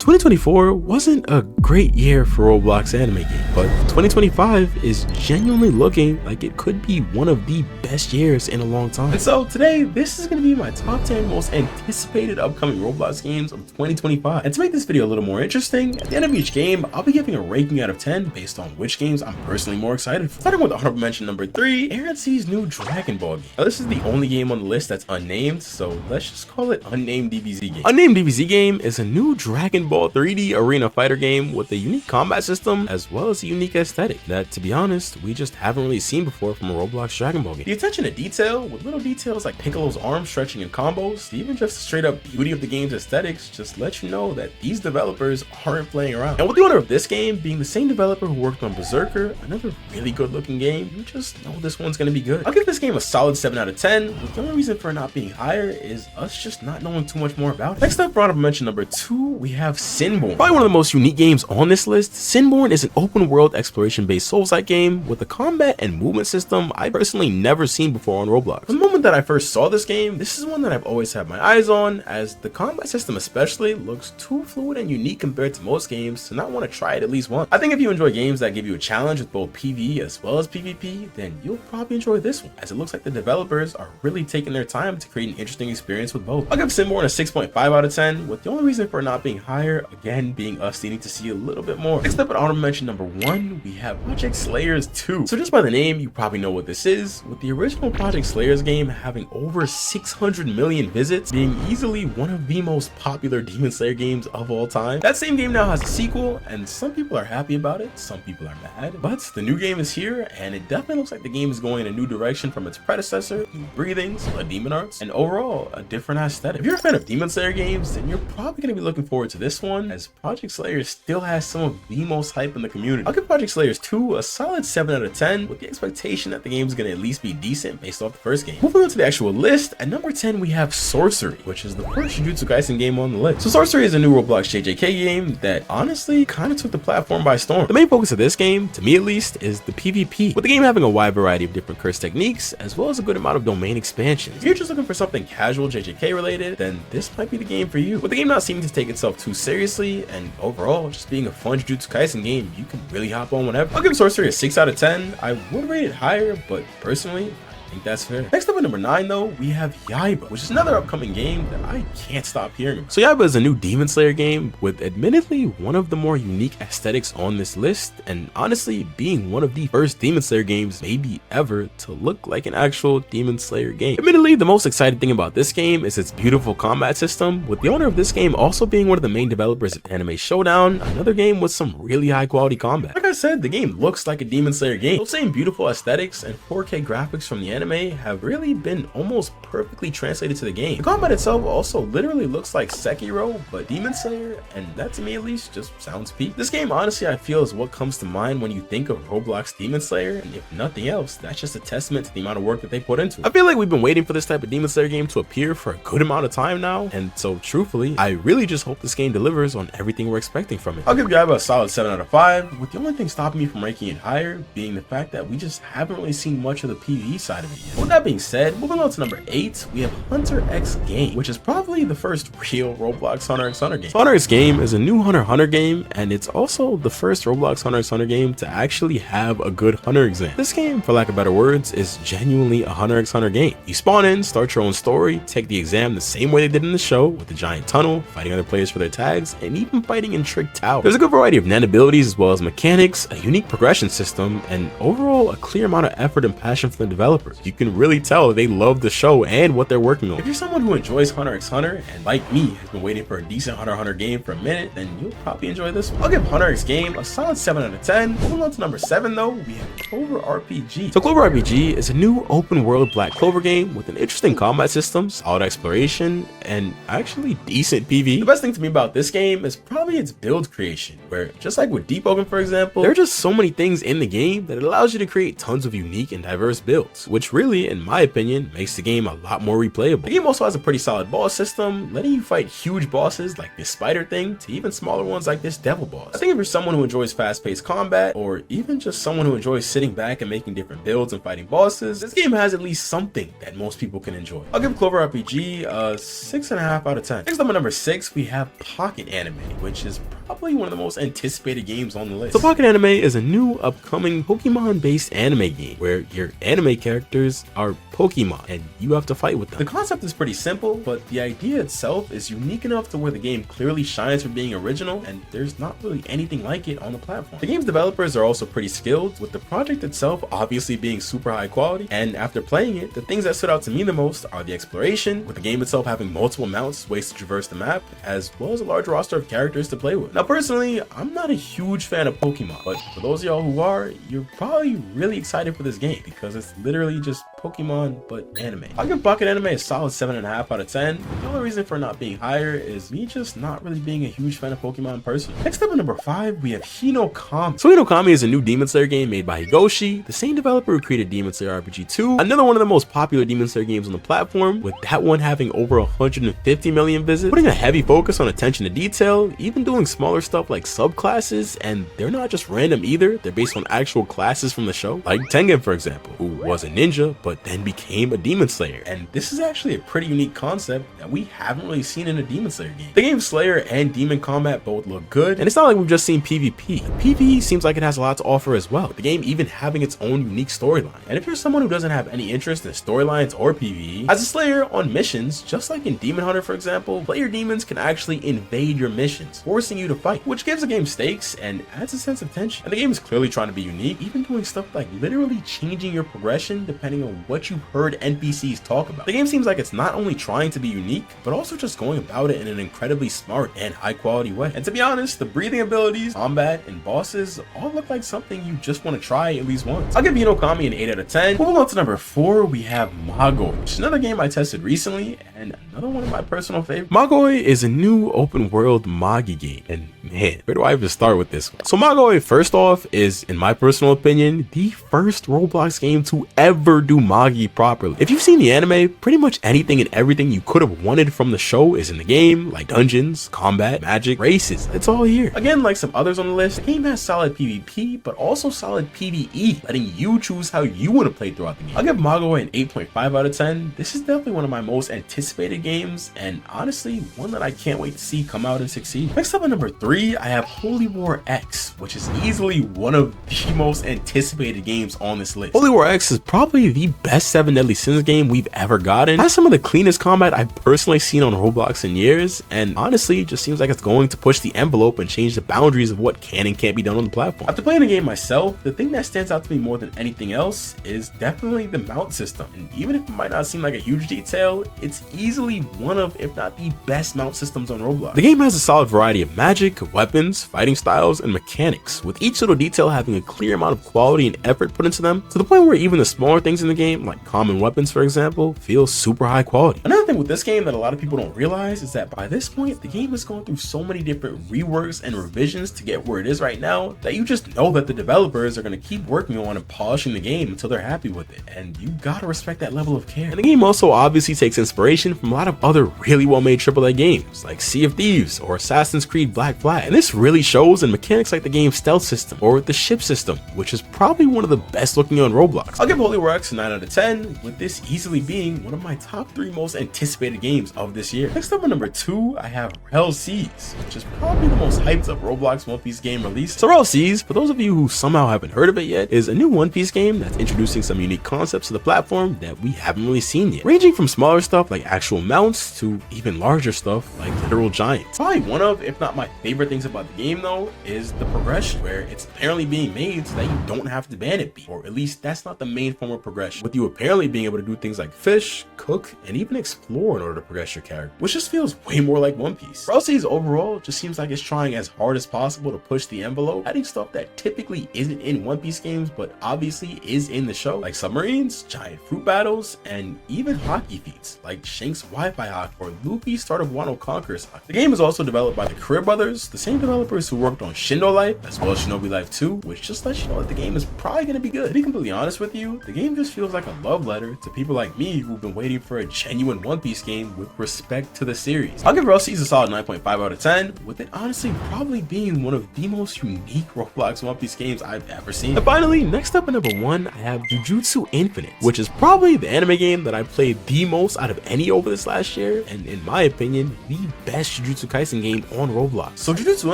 2024 wasn't a great year for Roblox anime game, but 2025 is genuinely looking like it could be one of the best years in a long time. And so today, this is going to be my top 10 most anticipated upcoming Roblox games of 2025. And to make this video a little more interesting, at the end of each game, I'll be giving a ranking out of 10 based on which games I'm personally more excited for. Starting with honorable mention number 3, ARNC's new Dragon Ball game. Now, this is the only game on the list that's unnamed, so let's just call it Unnamed DBZ game. Unnamed DBZ game is a new Dragon Ball 3D arena fighter game with a unique combat system as well as a unique aesthetic that, to be honest, we just haven't really seen before from a Roblox Dragon Ball game. The attention to detail, with little details like Piccolo's arm stretching in combos, even just the straight up beauty of the game's aesthetics, just let you know that these developers aren't playing around. And with the owner of this game being the same developer who worked on Berserker, another really good looking game, you just know this one's gonna be good. I'll give this game a solid 7 out of 10, with the only reason for it not being higher is us just not knowing too much more about it. Next up, for honorable mention number 2, we have Sinborn. Probably one of the most unique games on this list. Sinborn is an open world exploration based Souls-like game with a combat and movement system I personally never seen before on Roblox. From the moment that I first saw this game, this is one that I've always had my eyes on, as the combat system especially looks too fluid and unique compared to most games to not want to try it at least once. I think if you enjoy games that give you a challenge with both PvE as well as PvP, then you'll probably enjoy this one, as it looks like the developers are really taking their time to create an interesting experience with both. I'll give Sinborn a 6.5 out of 10, with the only reason for it not being higher, again, being us needing to see a little bit more. Next up at honorable mention number 1, we have Project Slayers 2. So just by the name, you probably know what this is, with the original Project Slayers game having over 600 million visits, being easily one of the most popular Demon Slayer games of all time. That same game now has a sequel, and some people are happy about it, some people are mad, but the new game is here, and it definitely looks like the game is going in a new direction from its predecessor, new breathings, Demon Arts, and overall, a different aesthetic. If you're a fan of Demon Slayer games, then you're probably going to be looking forward to this one, as Project Slayers still has some of the most hype in the community. I'll give Project Slayers 2 a solid 7 out of 10, with the expectation that the game is going to at least be decent based off the first game. Moving on to the actual list, at number 10 we have Sorcery, which is the first Jujutsu Kaisen game on the list. So Sorcery is a new Roblox JJK game that honestly kind of took the platform by storm. The main focus of this game, to me at least, is the PvP, with the game having a wide variety of different curse techniques as well as a good amount of domain expansions. If you're just looking for something casual JJK related, then this might be the game for you. With the game not seeming to take itself too seriously and overall just being a fun Jujutsu Kaisen game you can really hop on whenever. I'll give Sorcery a 6 out of 10. I would rate it higher, but personally, I think that's fair. Next up at number 9 though, we have Yaiba, which is another upcoming game that I can't stop hearing about. So Yaiba is a new Demon Slayer game with admittedly one of the more unique aesthetics on this list, and honestly being one of the first Demon Slayer games maybe ever to look like an actual Demon Slayer game. Admittedly, the most exciting thing about this game is its beautiful combat system, with the owner of this game also being one of the main developers of Anime Showdown, another game with some really high quality combat. Like I said, the game looks like a Demon Slayer game. Those same beautiful aesthetics and 4K graphics from the anime have really been almost perfectly translated to the game. The combat itself also literally looks like Sekiro, but Demon Slayer, and that to me at least just sounds peak. This game honestly I feel is what comes to mind when you think of Roblox Demon Slayer, and if nothing else, that's just a testament to the amount of work that they put into it. I feel like we've been waiting for this type of Demon Slayer game to appear for a good amount of time now, and so truthfully, I really just hope this game delivers on everything we're expecting from it. I'll give Yaiba a solid 7 out of 5, with the only thing stopping me from ranking it higher being the fact that we just haven't really seen much of the PvE side of it yet. With that being said, moving on to number 8, we have Hunter x Game, which is probably the first real Roblox Hunter x Hunter game. Hunter x Game is a new Hunter x Hunter game, and it's also the first Roblox Hunter x Hunter game to actually have a good Hunter exam. This game, for lack of better words, is genuinely a Hunter x Hunter game. You spawn in, start your own story, take the exam the same way they did in the show, with the giant tunnel, fighting other players for their tags, and even fighting in trick towers. There's a good variety of nan abilities as well as mechanics, a unique progression system, and overall a clear amount of effort and passion from the developers. You can really tell they love the show and what they're working on. If you're someone who enjoys Hunter x Hunter and like me has been waiting for a decent Hunter x Hunter game for a minute, then you'll probably enjoy this one. I'll give Hunter x Game a solid 7 out of 10. Moving on to number 7 though, we have Clover RPG. So Clover RPG is a new open world Black Clover game with an interesting combat system, solid exploration, and actually decent PvE. The best thing to me about this game is probably its build creation, where just like with Deep Open for example, example, there are just so many things in the game that it allows you to create tons of unique and diverse builds, which really, in my opinion, makes the game a lot more replayable. The game also has a pretty solid boss system, letting you fight huge bosses like this spider thing to even smaller ones like this devil boss. I think if you're someone who enjoys fast-paced combat, or even just someone who enjoys sitting back and making different builds and fighting bosses, this game has at least something that most people can enjoy. I'll give Clover RPG a 6.5 out of 10. Next up at number 6, we have Pocket Anime, which is probably one of the most anticipated games on the list. So Pocket Anime is a new upcoming Pokemon-based anime game where your anime characters are Pokemon and you have to fight with them. The concept is pretty simple, but the idea itself is unique enough to where the game clearly shines for being original, and there's not really anything like it on the platform. The game's developers are also pretty skilled, with the project itself obviously being super high quality, and after playing it, the things that stood out to me the most are the exploration, with the game itself having multiple mounts, ways to traverse the map, as well as a large roster of characters to play with. Now personally, I'm not a huge fan of Pokemon, but for those of y'all who are, you're probably really excited for this game because it's literally just Pokemon but anime. I'll give Pocket Anime a solid 7.5 out of 10. The only reason for not being higher is me just not really being a huge fan of Pokemon personally. Next up at number 5, we have Hinokami. So Hinokami is a new Demon Slayer game made by Higoshi, the same developer who created Demon Slayer RPG 2, another one of the most popular Demon Slayer games on the platform, with that one having over 150 million visits, putting a heavy focus on attention to detail, even doing smaller stuff like subclasses, and they're not just random either, they're based on actual classes from the show, like Tengen for example, who was a ninja but then became a Demon Slayer. And this is actually a pretty unique concept that we haven't really seen in a Demon Slayer game. The game's Slayer and Demon combat both look good, and it's not like we've just seen PvP. PvE seems like it has a lot to offer as well, with the game even having its own unique storyline. And if you're someone who doesn't have any interest in storylines or PvE, as a Slayer on missions, just like in Demon Hunter for example, player demons can actually invade your missions, forcing you to fight, which gives the game stakes and adds a sense of tension. And the game is clearly trying to be unique, even doing stuff like literally changing your progression depending on what you've heard NPCs talk about. The game seems like it's not only trying to be unique, but also just going about it in an incredibly smart and high quality way. And to be honest, the breathing abilities, combat, and bosses all look like something you just want to try at least once. I'll give Hinokami an 8 out of 10. Moving on to number 4, we have Magoi, which is another game I tested recently and another one of my personal favorites. Magoi is a new open world Magi game, and man, where do I even start with this one? So Magoi, first off, is, in my personal opinion, the first Roblox game to ever do Magi properly. If you've seen the anime, pretty much anything and everything you could have wanted from the show is in the game, like dungeons, combat, magic, races. It's all here. Again, like some others on the list, the game has solid PvP, but also solid PvE, letting you choose how you want to play throughout the game. I'll give Magoi an 8.5 out of 10. This is definitely one of my most anticipated games, and honestly, one that I can't wait to see come out and succeed. Next up at number 3, I have Holy War X, which is easily one of the most anticipated games on this list. Holy War X is probably the best 7 Deadly Sins game we've ever gotten. It has some of the cleanest combat I've personally seen on Roblox in years, and honestly, it just seems like it's going to push the envelope and change the boundaries of what can and can't be done on the platform. After playing the game myself, the thing that stands out to me more than anything else is definitely the mount system. And even if it might not seem like a huge detail, it's easily one of, if not the best mount systems on Roblox. The game has a solid variety of magic, weapons, fighting styles, and mechanics, with each little detail having a clear amount of quality and effort put into them, to the point where even the smaller things in the game, like common weapons for example, feel super high quality. Another thing with this game that a lot of people don't realize is that by this point, the game has gone through so many different reworks and revisions to get where it is right now that you just know that the developers are going to keep working on and polishing the game until they're happy with it, and you gotta respect that level of care. And the game also obviously takes inspiration from a lot of other really well-made AAA games like Sea of Thieves or Assassin's Creed Black Flag, and this really shows in mechanics like the game's stealth system or the ship system, which is probably one of the best looking on Roblox. I'll give Holy War X a 9 out of 10, with this easily being one of my top 3 most anticipated games of this year. Next up at number 2, I have Rel Seas, which is probably the most hyped up Roblox One Piece game released. So Rel Seas, for those of you who somehow haven't heard of it yet, is a new One Piece game that's introducing some unique concepts to the platform that we haven't really seen yet, ranging from smaller stuff like actual mounts to even larger stuff like literal giants. Probably one of, if not my favorite things about the game though, is the progression, where it's apparently being made so that you don't have to ban it beat, or at least that's not the main form of progression. much, with you apparently being able to do things like fish, cook, and even explore in order to progress your character, which just feels way more like One Piece. Series overall just seems like it's trying as hard as possible to push the envelope, adding stuff that typically isn't in One Piece games but obviously is in the show, like submarines, giant fruit battles, and even hockey feats like Shanks' Wi-Fi hockey or Luffy's Start of Wano Conqueror's hockey. The game is also developed by the Career Brothers, the same developers who worked on Shindo Life as well as Shinobi Life 2, which just lets you know that the game is probably going to be good. To be completely honest with you, the game just feels like a love letter to people like me who've been waiting for a genuine One Piece game with respect to the series. I'll give ROBUX a solid 9.5 out of 10, with it honestly probably being one of the most unique Roblox One Piece games I've ever seen. And finally, next up at number 1, I have Jujutsu Infinite, which is probably the anime game that I played the most out of any over this last year, and in my opinion, the best Jujutsu Kaisen game on Roblox. So Jujutsu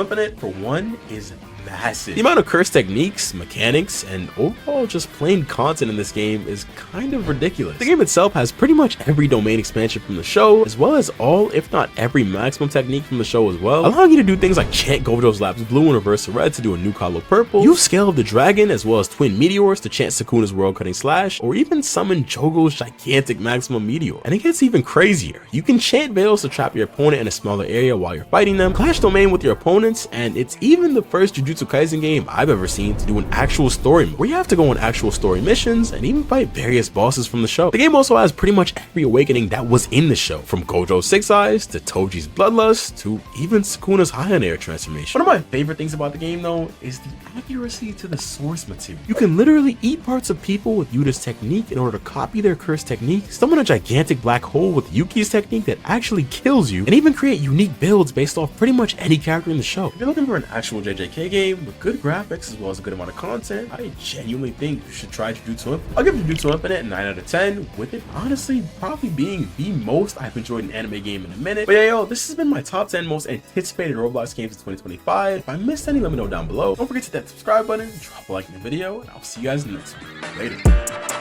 Infinite, for one, is massive. The amount of curse techniques, mechanics, and overall just plain content in this game is kind of ridiculous. The game itself has pretty much every domain expansion from the show, as well as all, if not every maximum technique from the show as well, allowing you to do things like chant Gojo's Lapis Blue and reverse red to do a new Hollow Purple, use Scale of the Dragon as well as Twin Meteors to chant Sukuna's World Cutting Slash, or even summon Jogo's gigantic maximum meteor. And it gets even crazier. You can chant Veils to trap your opponent in a smaller area while you're fighting them, clash domain with your opponents, and it's even the first Jujutsu Kaisen game I've ever seen to do an actual story mode, where you have to go on actual story missions and even fight various bosses from the show. The game also has pretty much every awakening that was in the show, from Gojo's Six Eyes to Toji's Bloodlust to even Sukuna's High on Air transformation. One of my favorite things about the game though is the accuracy to the source material. You can literally eat parts of people with Yuta's technique in order to copy their curse technique, summon a gigantic black hole with Yuki's technique that actually kills you, and even create unique builds based off pretty much any character in the show. If you're looking for an actual JJK game with good graphics as well as a good amount of content, I genuinely think you should try Jujutsu Infinite. I'll give Jujutsu Infinite a 9 out of 10, with it honestly probably being the most I've enjoyed an anime game in a minute. But yeah, yo, this has been my top 10 most anticipated Roblox games in 2025. If I missed any, let me know down below. Don't forget to hit that subscribe button, drop a like in the video, and I'll see you guys in the next one. Later.